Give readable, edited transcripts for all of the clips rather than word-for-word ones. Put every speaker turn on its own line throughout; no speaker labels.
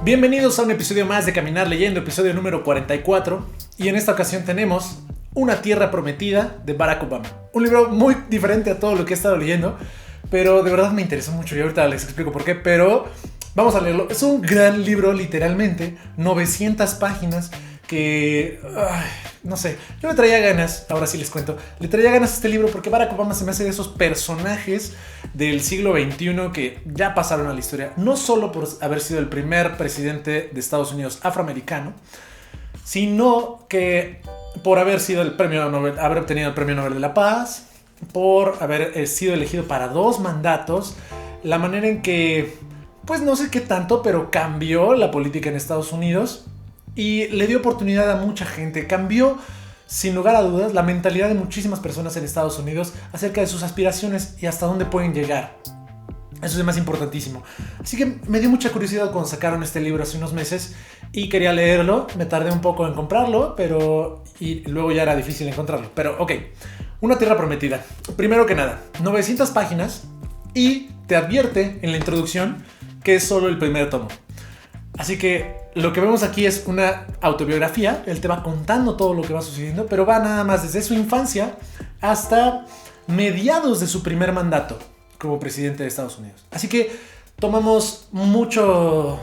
Bienvenidos a un episodio más de Caminar Leyendo, episodio número 44. Y en esta ocasión tenemos Una Tierra Prometida de Barack Obama. Un libro muy diferente a todo lo que he estado leyendo, pero de verdad me interesó mucho y ahorita les explico por qué. Pero vamos a leerlo. Es un gran libro, literalmente, 900 páginas que... no sé, yo le traía ganas, ahora sí les cuento, le traía ganas a este libro porque Barack Obama se me hace de esos personajes del siglo XXI que ya pasaron a la historia, no solo por haber sido el primer presidente de Estados Unidos afroamericano, sino que por haber sido el premio Nobel, haber obtenido el premio Nobel de la Paz, por haber sido elegido para 2 mandatos, la manera en que, pues no sé qué tanto, pero cambió la política en Estados Unidos. Y le dio oportunidad a mucha gente. Cambió, sin lugar a dudas, la mentalidad de muchísimas personas en Estados Unidos acerca de sus aspiraciones y hasta dónde pueden llegar. Eso es más importantísimo. Así que me dio mucha curiosidad cuando sacaron este libro hace unos meses y quería leerlo. Me tardé un poco en comprarlo, y luego ya era difícil encontrarlo. Pero ok, Una Tierra Prometida. Primero que nada, 900 páginas y te advierte en la introducción que es solo el primer tomo. Así que lo que vemos aquí es una autobiografía. Él te va contando todo lo que va sucediendo, pero va nada más desde su infancia hasta mediados de su primer mandato como presidente de Estados Unidos. Así que tomamos mucho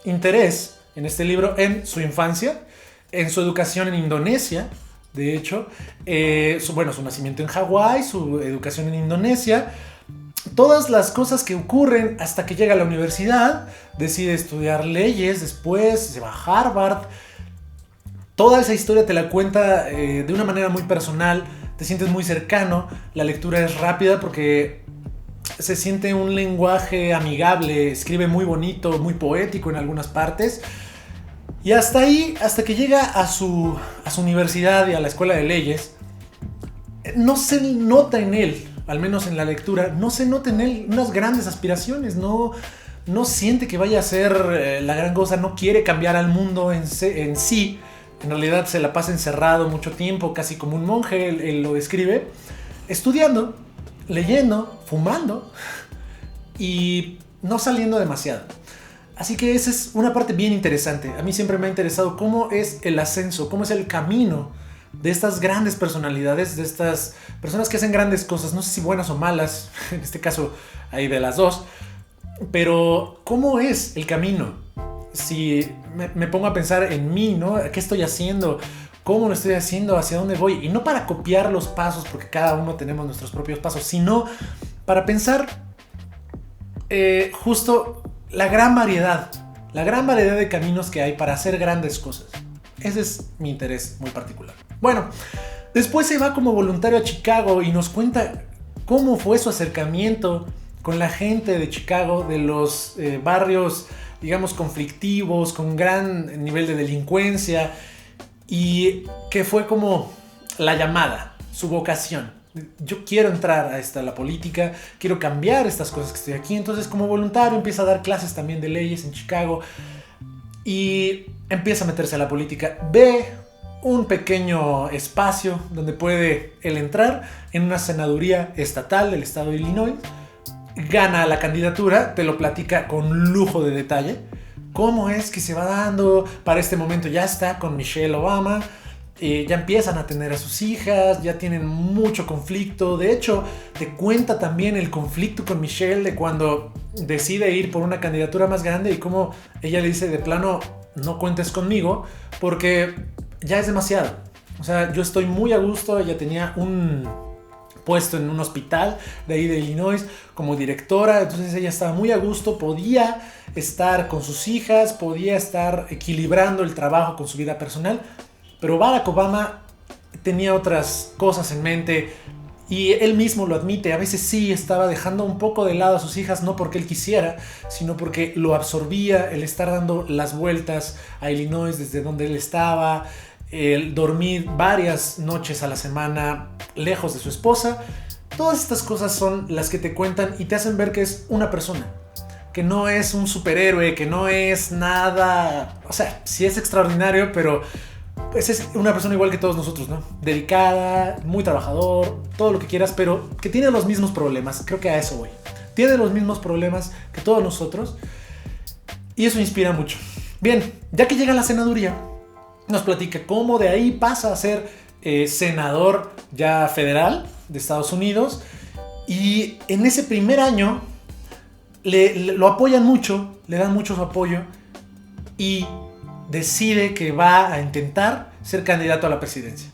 interés en este libro, en su infancia, en su educación en Indonesia, de hecho, su nacimiento en Hawái, su educación en Indonesia, todas las cosas que ocurren hasta que llega a la universidad, decide estudiar leyes, después se va a Harvard. Toda esa historia te la cuenta de una manera muy personal, te sientes muy cercano, la lectura es rápida porque se siente un lenguaje amigable, escribe muy bonito, muy poético en algunas partes. Y hasta ahí, hasta que llega a su universidad y a la escuela de leyes, no se nota en él, al menos en la lectura, no se nota en él unas grandes aspiraciones, no siente que vaya a ser la gran cosa, no quiere cambiar al mundo en sí. En realidad se la pasa encerrado mucho tiempo, casi como un monje, él lo describe, estudiando, leyendo, fumando y no saliendo demasiado. Así que esa es una parte bien interesante. A mí siempre me ha interesado cómo es el ascenso, cómo es el camino de estas grandes personalidades, de estas personas que hacen grandes cosas, no sé si buenas o malas, en este caso hay de las dos, pero ¿cómo es el camino? Si me pongo a pensar en mí, ¿no? ¿Qué estoy haciendo? ¿Cómo lo estoy haciendo? ¿Hacia dónde voy? Y no para copiar los pasos, porque cada uno tenemos nuestros propios pasos, sino para pensar justo la gran variedad de caminos que hay para hacer grandes cosas. Ese es mi interés muy particular. Bueno, después se va como voluntario a Chicago y nos cuenta cómo fue su acercamiento con la gente de Chicago, de los barrios, digamos, conflictivos, con gran nivel de delincuencia, y que fue como la llamada, su vocación. Yo quiero entrar a la política, quiero cambiar estas cosas que estoy aquí. Entonces, como voluntario empieza a dar clases también de leyes en Chicago y empieza a meterse a la política. Ve un pequeño espacio donde puede él entrar en una senaduría estatal del estado de Illinois. Gana la candidatura, te lo platica con lujo de detalle. Cómo es que se va dando, para este momento ya está con Michelle Obama, ya empiezan a tener a sus hijas, ya tienen mucho conflicto. De hecho, te cuenta también el conflicto con Michelle de cuando decide ir por una candidatura más grande y cómo ella le dice de plano, no cuentes conmigo porque ya es demasiado. O sea, yo estoy muy a gusto. Ella tenía un puesto en un hospital de ahí de Illinois como directora, entonces ella estaba muy a gusto, podía estar con sus hijas, podía estar equilibrando el trabajo con su vida personal, pero Barack Obama tenía otras cosas en mente y él mismo lo admite. A veces sí estaba dejando un poco de lado a sus hijas, no porque él quisiera, sino porque lo absorbía el estar dando las vueltas a Illinois desde donde él estaba, el dormir varias noches a la semana lejos de su esposa. Todas estas cosas son las que te cuentan y te hacen ver que es una persona, que no es un superhéroe, que no es nada, o sea, sí es extraordinario, pero pues es una persona igual que todos nosotros, ¿no? Dedicada, muy trabajador, todo lo que quieras, pero que tiene los mismos problemas. Creo que a eso voy. Tiene los mismos problemas que todos nosotros y eso inspira mucho. Bien, ya que llega a la senaduría, nos platica cómo de ahí pasa a ser senador ya federal de Estados Unidos. Y en ese primer año lo apoyan mucho, le dan mucho su apoyo y decide que va a intentar ser candidato a la presidencia.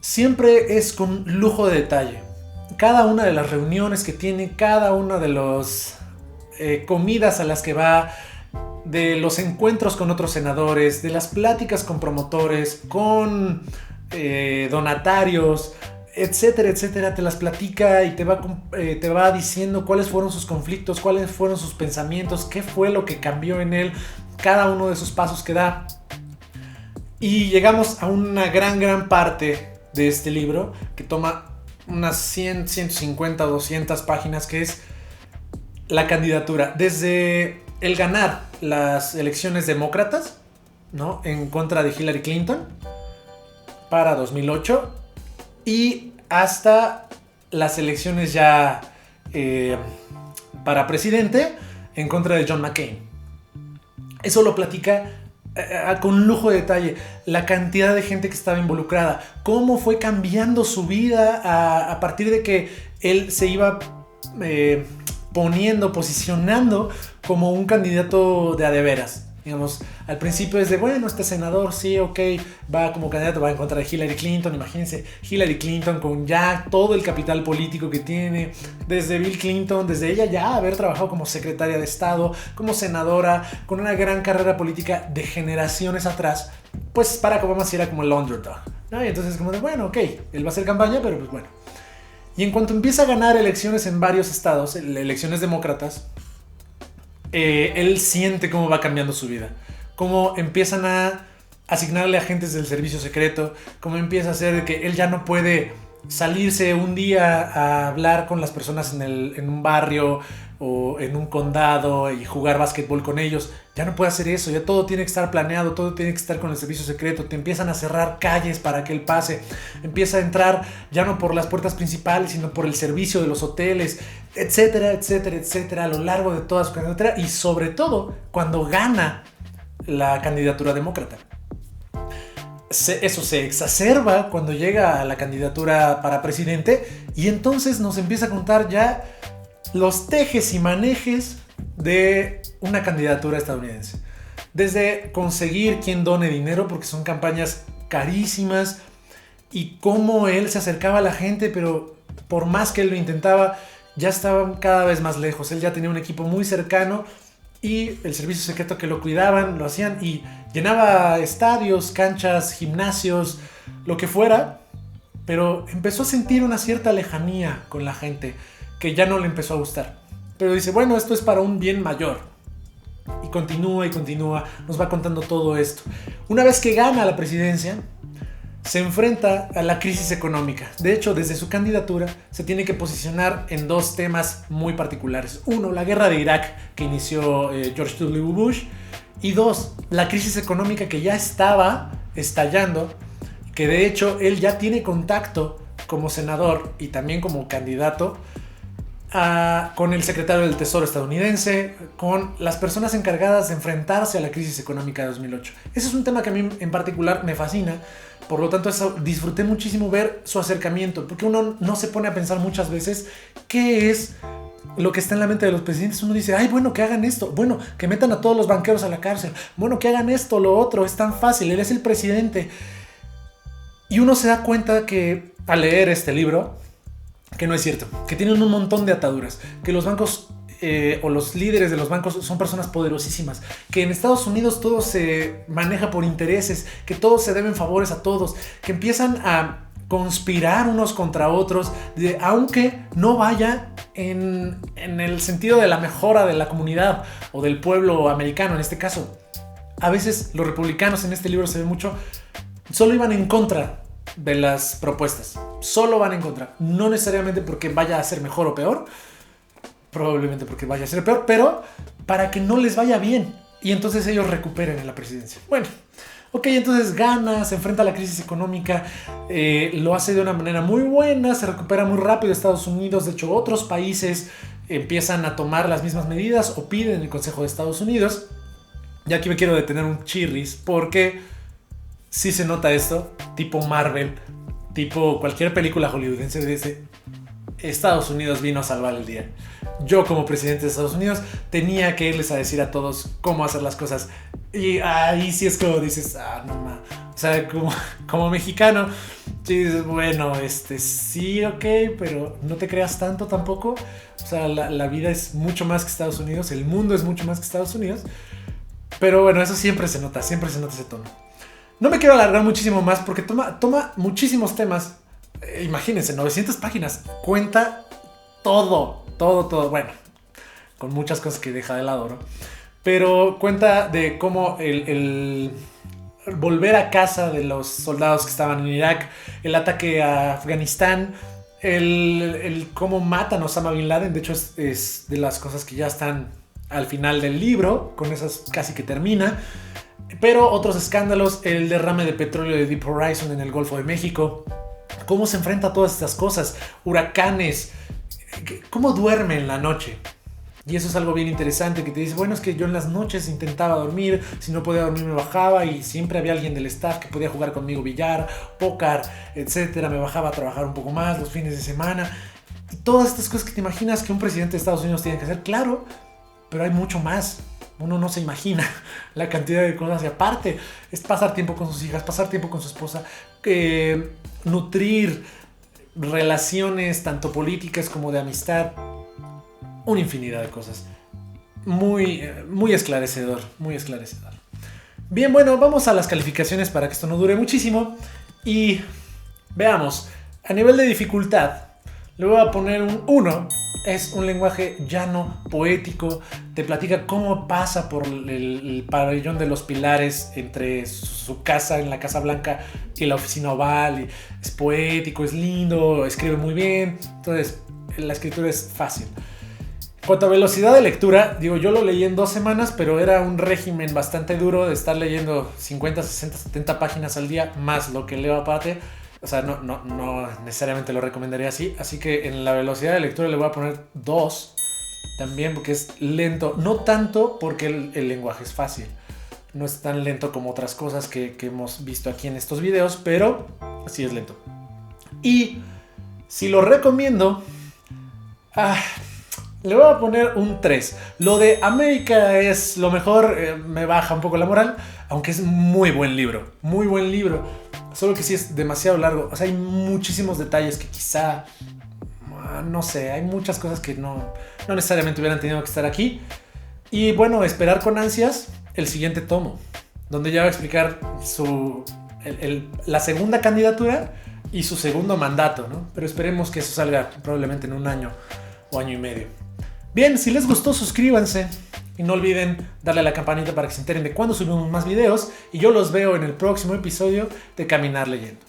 Siempre es con lujo de detalle. Cada una de las reuniones que tiene, cada una de las comidas a las que va, de los encuentros con otros senadores, de las pláticas con promotores, con donatarios, etcétera, etcétera, te las platica y te va diciendo cuáles fueron sus conflictos, cuáles fueron sus pensamientos, qué fue lo que cambió en él, cada uno de esos pasos que da. Y llegamos a una gran parte de este libro que toma unas 100, 150, 200 páginas, que es la candidatura. Desde el ganar las elecciones demócratas, ¿no?, en contra de Hillary Clinton para 2008 y hasta las elecciones ya para presidente en contra de John McCain. Eso lo platica con lujo de detalle, la cantidad de gente que estaba involucrada, cómo fue cambiando su vida a partir de que él se iba posicionando como un candidato de a de veras. Digamos, al principio es de, bueno, este senador, sí, ok, va como candidato, va en contra de Hillary Clinton. Imagínense, Hillary Clinton con ya todo el capital político que tiene, desde Bill Clinton, desde ella ya haber trabajado como secretaria de Estado, como senadora, con una gran carrera política de generaciones atrás. Pues Barack Obama sí era como el underdog, ¿no? Y entonces como de, bueno, ok, él va a hacer campaña, pero pues bueno. Y en cuanto empieza a ganar elecciones en varios estados, elecciones demócratas, él siente cómo va cambiando su vida, cómo empiezan a asignarle agentes del servicio secreto, cómo empieza a hacer que él ya no puede salirse un día a hablar con las personas en un barrio o en un condado y jugar básquetbol con ellos. Ya no puede hacer eso, ya todo tiene que estar planeado, todo tiene que estar con el servicio secreto. Te empiezan a cerrar calles para que él pase, empieza a entrar ya no por las puertas principales, sino por el servicio de los hoteles, etcétera, etcétera, etcétera, a lo largo de toda su candidatura, y sobre todo cuando gana la candidatura demócrata. Eso se exacerba cuando llega a la candidatura para presidente, y entonces nos empieza a contar ya los tejes y manejes de una candidatura estadounidense. Desde conseguir quien done dinero, porque son campañas carísimas, y cómo él se acercaba a la gente, pero por más que él lo intentaba, ya estaban cada vez más lejos. Él ya tenía un equipo muy cercano y el servicio secreto que lo cuidaban, lo hacían, y llenaba estadios, canchas, gimnasios, lo que fuera, pero empezó a sentir una cierta lejanía con la gente que ya no le empezó a gustar. Pero dice, bueno, esto es para un bien mayor. Y continúa, nos va contando todo esto. Una vez que gana la presidencia, se enfrenta a la crisis económica. De hecho, desde su candidatura se tiene que posicionar en dos temas muy particulares. Uno, la guerra de Irak que inició George W. Bush. Y dos, la crisis económica que ya estaba estallando, que de hecho él ya tiene contacto como senador y también como candidato con el secretario del Tesoro estadounidense, con las personas encargadas de enfrentarse a la crisis económica de 2008. Ese es un tema que a mí en particular me fascina. Por lo tanto, disfruté muchísimo ver su acercamiento, porque uno no se pone a pensar muchas veces qué es lo que está en la mente de los presidentes. Uno dice, ay, bueno, que hagan esto, bueno, que metan a todos los banqueros a la cárcel, bueno, que hagan esto, lo otro, es tan fácil, él es el presidente. Y uno se da cuenta que al leer este libro, que no es cierto, que tienen un montón de ataduras, que los bancos o los líderes de los bancos son personas poderosísimas, que en Estados Unidos todo se maneja por intereses, que todos se deben favores a todos, que empiezan a conspirar unos contra otros, aunque no vaya en el sentido de la mejora de la comunidad o del pueblo americano en este caso. A veces los republicanos en este libro se ve mucho, solo iban en contra de las propuestas, solo van en contra, no necesariamente porque vaya a ser mejor o peor, probablemente porque vaya a ser peor, pero para que no les vaya bien y entonces ellos recuperen en la presidencia. Bueno, ok, entonces gana, se enfrenta a la crisis económica, lo hace de una manera muy buena, se recupera muy rápido Estados Unidos. De hecho, otros países empiezan a tomar las mismas medidas o piden el Consejo de Estados Unidos. Y aquí me quiero detener un chirris porque sí se nota esto, tipo Marvel, tipo cualquier película hollywoodense dice, Estados Unidos vino a salvar el día. Yo como presidente de Estados Unidos tenía que irles a decir a todos cómo hacer las cosas. Y ahí sí es como dices, no ma. O sea, como mexicano, sí dices, bueno, sí, ok, pero no te creas tanto tampoco. O sea, la vida es mucho más que Estados Unidos, el mundo es mucho más que Estados Unidos. Pero bueno, eso siempre se nota ese tono. No me quiero alargar muchísimo más porque toma muchísimos temas. Imagínense, 900 páginas. Cuenta todo. Bueno, con muchas cosas que deja de lado, ¿no? Pero cuenta de cómo el volver a casa de los soldados que estaban en Irak, el ataque a Afganistán, el cómo matan a Osama Bin Laden. De hecho, es de las cosas que ya están al final del libro, con esas casi que termina. Pero otros escándalos, el derrame de petróleo de Deep Horizon en el Golfo de México, cómo se enfrenta a todas estas cosas, huracanes, cómo duerme en la noche. Y eso es algo bien interesante, que te dice, bueno, es que yo en las noches intentaba dormir, si no podía dormir me bajaba y siempre había alguien del staff que podía jugar conmigo billar, póker, etcétera. Me bajaba a trabajar un poco más los fines de semana. Y todas estas cosas que te imaginas que un presidente de Estados Unidos tiene que hacer, claro, pero hay mucho más. Uno no se imagina la cantidad de cosas. Y aparte, es pasar tiempo con sus hijas, pasar tiempo con su esposa, nutrir relaciones tanto políticas como de amistad. Una infinidad de cosas. Muy esclarecedor, muy esclarecedor. Bien, bueno, vamos a las calificaciones para que esto no dure muchísimo. Y veamos, a nivel de dificultad, le voy a poner un 1. Es un lenguaje llano, poético. Te platica cómo pasa por el pabellón de los pilares entre su casa en la Casa Blanca y la oficina oval. Y es poético, es lindo, escribe muy bien. Entonces, la escritura es fácil. En cuanto a velocidad de lectura, digo, yo lo leí en 2 semanas, pero era un régimen bastante duro de estar leyendo 50, 60, 70 páginas al día, más lo que leo aparte. O sea, no necesariamente lo recomendaría así. Así que en la velocidad de lectura le voy a poner 2. También porque es lento. No tanto porque el lenguaje es fácil. No es tan lento como otras cosas que hemos visto aquí en estos videos, pero sí es lento. Y si lo recomiendo, le voy a poner un 3. Lo de América es lo mejor, me baja un poco la moral, aunque es muy buen libro. Muy buen libro. Solo que sí es demasiado largo. O sea, hay muchísimos detalles que quizá, no sé, hay muchas cosas que no necesariamente hubieran tenido que estar aquí. Y bueno, esperar con ansias el siguiente tomo, donde ya va a explicar la segunda candidatura y su segundo mandato, ¿no? Pero esperemos que eso salga probablemente en 1 año o año y medio. Bien, si les gustó, suscríbanse. Y no olviden darle a la campanita para que se enteren de cuando subimos más videos. Y yo los veo en el próximo episodio de Caminar Leyendo.